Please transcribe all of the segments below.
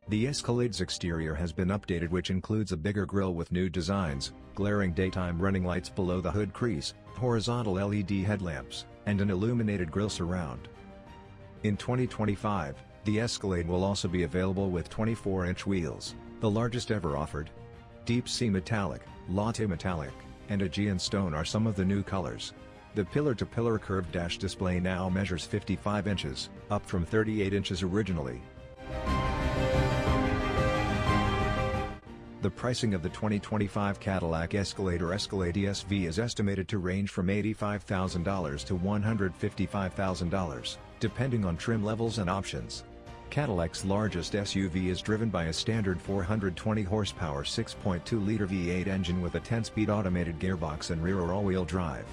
The Escalade's exterior has been updated, which includes a bigger grille with new designs, glaring daytime running lights below the hood crease, horizontal LED headlamps, and an illuminated grille surround. In 2025, the Escalade will also be available with 24-inch wheels, the largest ever offered. Deep Sea Metallic, Latte Metallic, and Aegean Stone are some of the new colors. The pillar-to-pillar curved dash display now measures 55 inches, up from 38 inches originally. The pricing of the 2025 Cadillac Escalade or Escalade ESV is estimated to range from $85,000 to $155,000, depending on trim levels and options. Cadillac's largest SUV is driven by a standard 420 horsepower 6.2-liter V8 engine with a 10-speed automated gearbox and rear or all-wheel drive.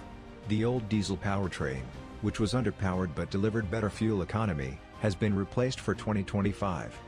The old diesel powertrain, which was underpowered but delivered better fuel economy, has been replaced for 2025.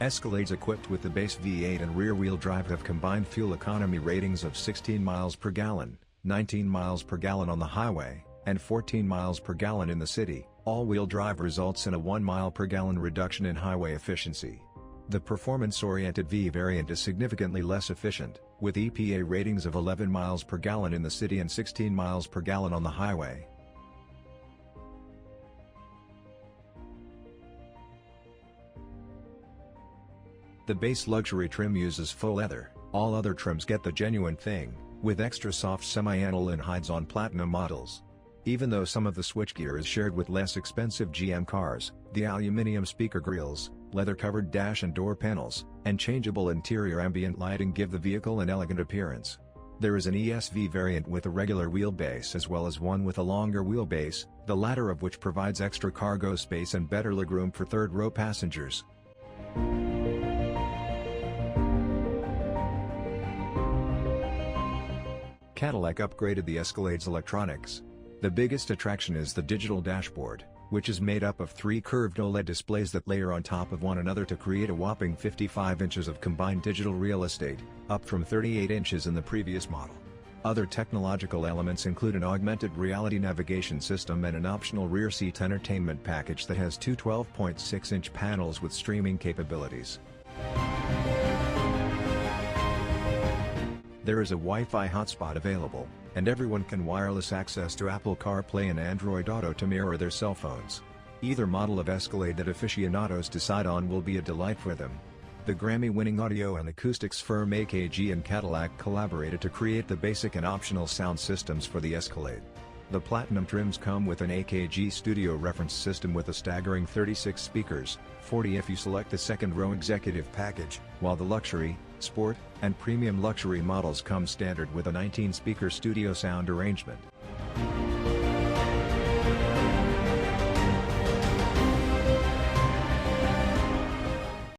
Escalades equipped with the base V8 and rear-wheel drive have combined fuel economy ratings of 16 miles per gallon, 19 miles per gallon on the highway, and 14 miles per gallon in the city. All-wheel drive results in a 1 mile per gallon reduction in highway efficiency. The performance-oriented V variant is significantly less efficient, with EPA ratings of 11 miles per gallon in the city and 16 miles per gallon on the highway. The base luxury trim uses faux leather. All other trims get the genuine thing, with extra soft semi-aniline hides on platinum models. Even though some of the switchgear is shared with less expensive GM cars, the aluminum speaker grills, leather-covered dash and door panels, and changeable interior ambient lighting give the vehicle an elegant appearance. There is an ESV variant with a regular wheelbase as well as one with a longer wheelbase, the latter of which provides extra cargo space and better legroom for third-row passengers. Cadillac upgraded the Escalade's electronics. The biggest attraction is the digital dashboard, which is made up of 3 curved OLED displays that layer on top of one another to create a whopping 55 inches of combined digital real estate, up from 38 inches in the previous model. Other technological elements include an augmented reality navigation system and an optional rear seat entertainment package that has 2 12.6-inch panels with streaming capabilities. There is a Wi-Fi hotspot available, and everyone can wireless access to Apple CarPlay and Android Auto to mirror their cell phones. Either model of Escalade that aficionados decide on will be a delight for them. The Grammy-winning audio and acoustics firm AKG and Cadillac collaborated to create the basic and optional sound systems for the Escalade. The Platinum trims come with an AKG studio reference system with a staggering 36 speakers, 40 if you select the second-row executive package, while the luxury, sport, and premium luxury models come standard with a 19-speaker studio sound arrangement.